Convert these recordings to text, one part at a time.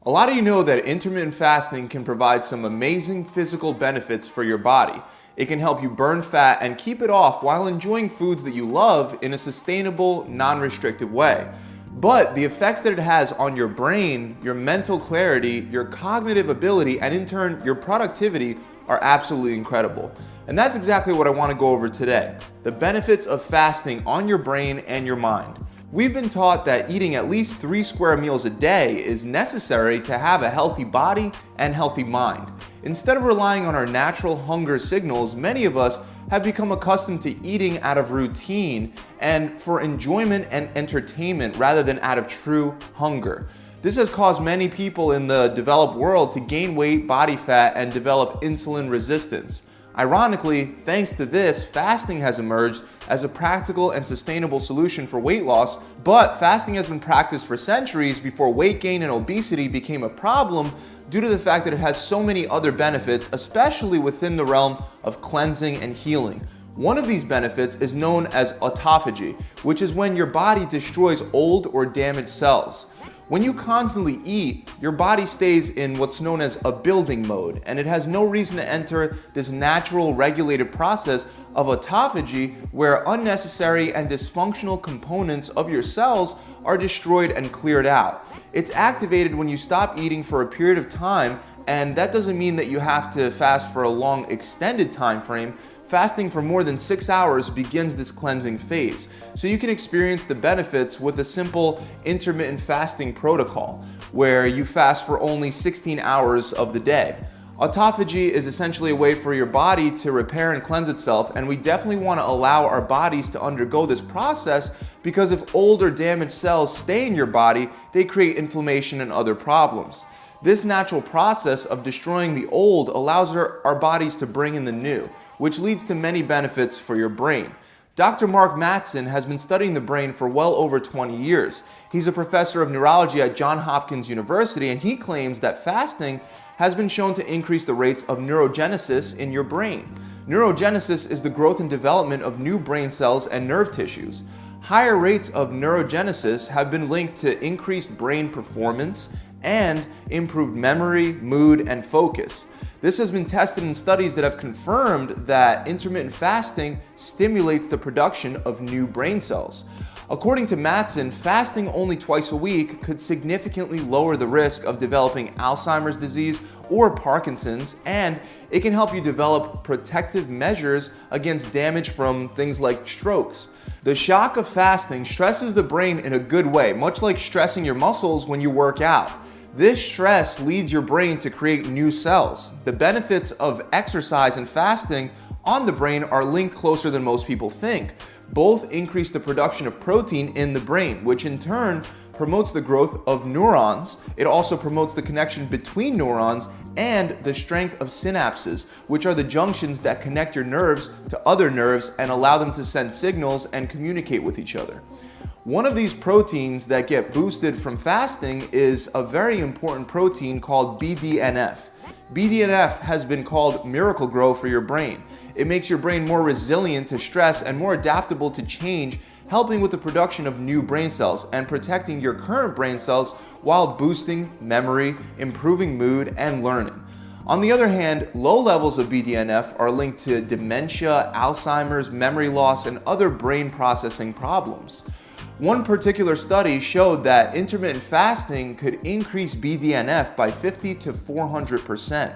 A lot of you know that intermittent fasting can provide some amazing physical benefits for your body. It can help you burn fat and keep it off while enjoying foods that you love in a sustainable, non-restrictive way. But the effects that it has on your brain, your mental clarity, your cognitive ability, and in turn, your productivity are absolutely incredible. And that's exactly what I want to go over today: the benefits of fasting on your brain and your mind. We've been taught that eating at least 3 square meals a day is necessary to have a healthy body and healthy mind. Instead of relying on our natural hunger signals, many of us have become accustomed to eating out of routine and for enjoyment and entertainment rather than out of true hunger. This has caused many people in the developed world to gain weight, body fat, and develop insulin resistance. Ironically, thanks to this, fasting has emerged as a practical and sustainable solution for weight loss, but fasting has been practiced for centuries before weight gain and obesity became a problem due to the fact that it has so many other benefits, especially within the realm of cleansing and healing. One of these benefits is known as autophagy, which is when your body destroys old or damaged cells. When you constantly eat, your body stays in what's known as a building mode, and it has no reason to enter this natural regulated process of autophagy where unnecessary and dysfunctional components of your cells are destroyed and cleared out. It's activated when you stop eating for a period of time, and that doesn't mean that you have to fast for a long extended time frame. Fasting for more than 6 hours begins this cleansing phase, so you can experience the benefits with a simple intermittent fasting protocol, where you fast for only 16 hours of the day. Autophagy is essentially a way for your body to repair and cleanse itself, and we definitely want to allow our bodies to undergo this process because if old or damaged cells stay in your body, they create inflammation and other problems. This natural process of destroying the old allows our bodies to bring in the new, which leads to many benefits for your brain. Dr. Mark Mattson has been studying the brain for well over 20 years. He's a professor of neurology at Johns Hopkins University, and he claims that fasting has been shown to increase the rates of neurogenesis in your brain. Neurogenesis is the growth and development of new brain cells and nerve tissues. Higher rates of neurogenesis have been linked to increased brain performance and improved memory, mood, and focus. This has been tested in studies that have confirmed that intermittent fasting stimulates the production of new brain cells. According to Mattson, fasting only twice a week could significantly lower the risk of developing Alzheimer's disease or Parkinson's, and it can help you develop protective measures against damage from things like strokes. The shock of fasting stresses the brain in a good way, much like stressing your muscles when you work out. This stress leads your brain to create new cells. The benefits of exercise and fasting on the brain are linked closer than most people think. Both increase the production of protein in the brain, which in turn promotes the growth of neurons. It also promotes the connection between neurons and the strength of synapses, which are the junctions that connect your nerves to other nerves and allow them to send signals and communicate with each other. One of these proteins that get boosted from fasting is a very important protein called BDNF. BDNF has been called miracle grow for your brain. It makes your brain more resilient to stress and more adaptable to change, helping with the production of new brain cells and protecting your current brain cells while boosting memory, improving mood, and learning. On the other hand, low levels of BDNF are linked to dementia, Alzheimer's, memory loss, and other brain processing problems. One particular study showed that intermittent fasting could increase BDNF by 50 to 400%.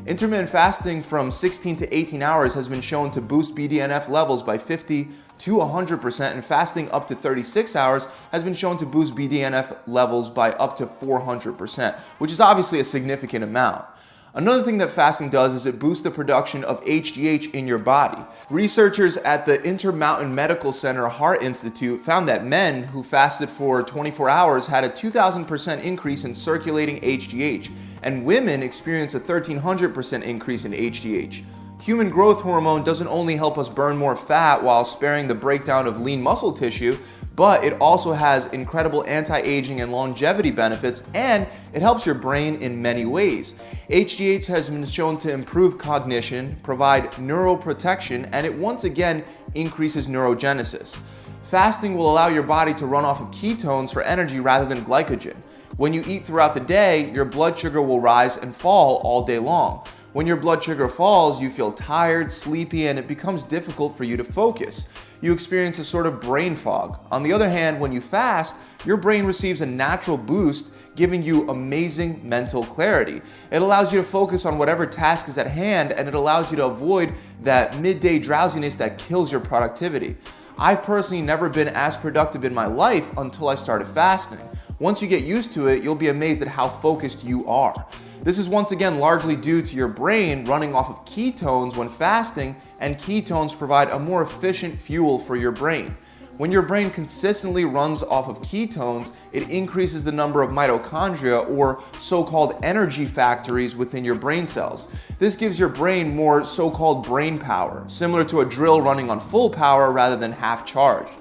Intermittent fasting from 16 to 18 hours has been shown to boost BDNF levels by 50 to 100%, and fasting up to 36 hours has been shown to boost BDNF levels by up to 400%, which is obviously a significant amount. Another thing that fasting does is it boosts the production of HGH in your body. Researchers at the Intermountain Medical Center Heart Institute found that men who fasted for 24 hours had a 2,000% increase in circulating HGH, and women experienced a 1,300% increase in HGH. Human growth hormone doesn't only help us burn more fat while sparing the breakdown of lean muscle tissue, but it also has incredible anti-aging and longevity benefits, and it helps your brain in many ways. HGH has been shown to improve cognition, provide neuroprotection, and it once again increases neurogenesis. Fasting will allow your body to run off of ketones for energy rather than glycogen. When you eat throughout the day, your blood sugar will rise and fall all day long. When your blood sugar falls, you feel tired, sleepy, and it becomes difficult for you to focus. You experience a sort of brain fog. On the other hand, when you fast, your brain receives a natural boost, giving you amazing mental clarity. It allows you to focus on whatever task is at hand, and it allows you to avoid that midday drowsiness that kills your productivity. I've personally never been as productive in my life until I started fasting. Once you get used to it, you'll be amazed at how focused you are. This is once again largely due to your brain running off of ketones when fasting, and ketones provide a more efficient fuel for your brain. When your brain consistently runs off of ketones, it increases the number of mitochondria, or so-called energy factories, within your brain cells. This gives your brain more so-called brain power, similar to a drill running on full power rather than half charged.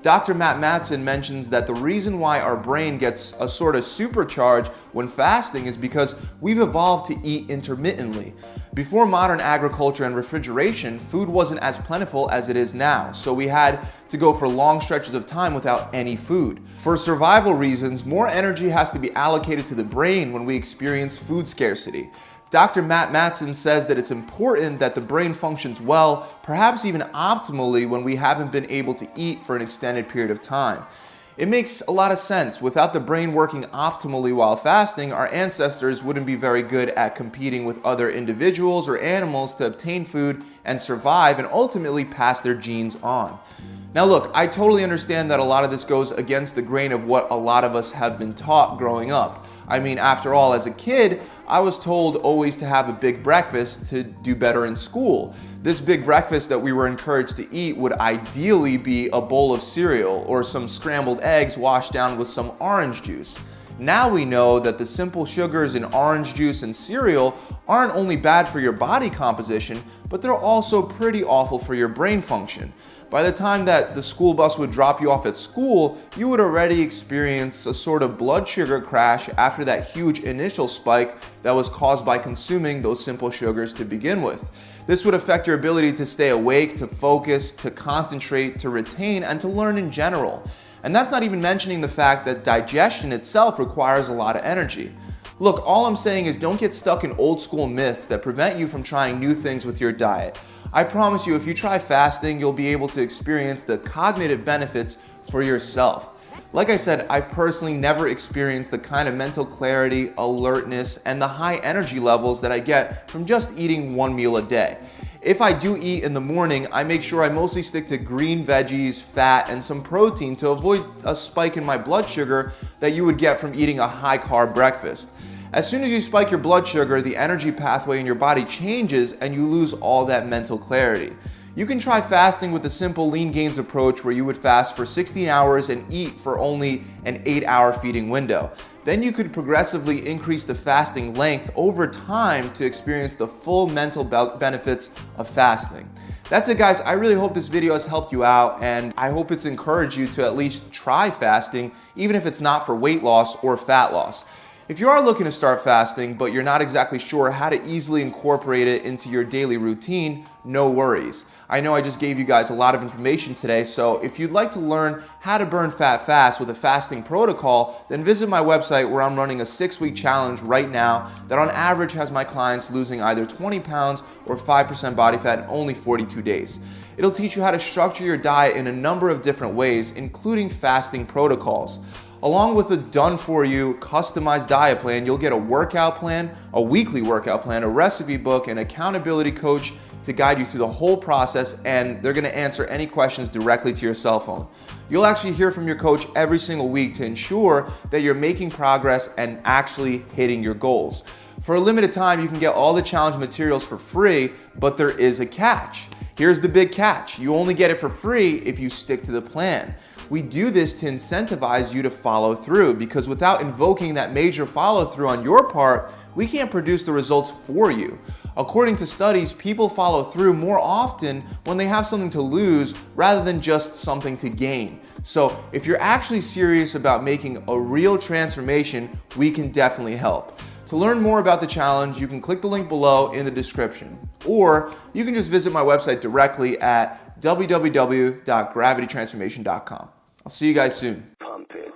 Dr. Matt Matson mentions that the reason why our brain gets a sort of supercharge when fasting is because we've evolved to eat intermittently. Before modern agriculture and refrigeration, food wasn't as plentiful as it is now, so we had to go for long stretches of time without any food. For survival reasons, more energy has to be allocated to the brain when we experience food scarcity. Dr. Matt Matson says that it's important that the brain functions well, perhaps even optimally, when we haven't been able to eat for an extended period of time. It makes a lot of sense. Without the brain working optimally while fasting, our ancestors wouldn't be very good at competing with other individuals or animals to obtain food and survive, and ultimately pass their genes on. Now look, I totally understand that a lot of this goes against the grain of what a lot of us have been taught growing up. I mean, after all, as a kid, I was told always to have a big breakfast to do better in school. This big breakfast that we were encouraged to eat would ideally be a bowl of cereal or some scrambled eggs washed down with some orange juice. Now we know that the simple sugars in orange juice and cereal aren't only bad for your body composition, but they're also pretty awful for your brain function. By the time that the school bus would drop you off at school, you would already experience a sort of blood sugar crash after that huge initial spike that was caused by consuming those simple sugars to begin with. This would affect your ability to stay awake, to focus, to concentrate, to retain, and to learn in general. And that's not even mentioning the fact that digestion itself requires a lot of energy. Look, all I'm saying is don't get stuck in old school myths that prevent you from trying new things with your diet. I promise you, if you try fasting, you'll be able to experience the cognitive benefits for yourself. Like I said, I've personally never experienced the kind of mental clarity, alertness, and the high energy levels that I get from just eating one meal a day. If I do eat in the morning, I make sure I mostly stick to green veggies, fat, and some protein to avoid a spike in my blood sugar that you would get from eating a high-carb breakfast. As soon as you spike your blood sugar, the energy pathway in your body changes and you lose all that mental clarity. You can try fasting with a simple lean gains approach where you would fast for 16 hours and eat for only an 8-hour feeding window. Then you could progressively increase the fasting length over time to experience the full mental benefits of fasting. That's it, guys. I really hope this video has helped you out, and I hope it's encouraged you to at least try fasting, even if it's not for weight loss or fat loss. If you are looking to start fasting, but you're not exactly sure how to easily incorporate it into your daily routine, no worries. I know I just gave you guys a lot of information today, so if you'd like to learn how to burn fat fast with a fasting protocol, then visit my website where I'm running a 6-week challenge right now that on average has my clients losing either 20 pounds or 5% body fat in only 42 days. It'll teach you how to structure your diet in a number of different ways, including fasting protocols. Along with a done-for-you, customized diet plan, you'll get a workout plan, a weekly workout plan, a recipe book, an accountability coach to guide you through the whole process, and they're gonna answer any questions directly to your cell phone. You'll actually hear from your coach every single week to ensure that you're making progress and actually hitting your goals. For a limited time, you can get all the challenge materials for free, but there is a catch. Here's the big catch. You only get it for free if you stick to the plan. We do this to incentivize you to follow through, because without invoking that major follow through on your part, we can't produce the results for you. According to studies, people follow through more often when they have something to lose rather than just something to gain. So if you're actually serious about making a real transformation, we can definitely help. To learn more about the challenge, you can click the link below in the description, or you can just visit my website directly at www.gravitytransformation.com. I'll see you guys soon. Pump it.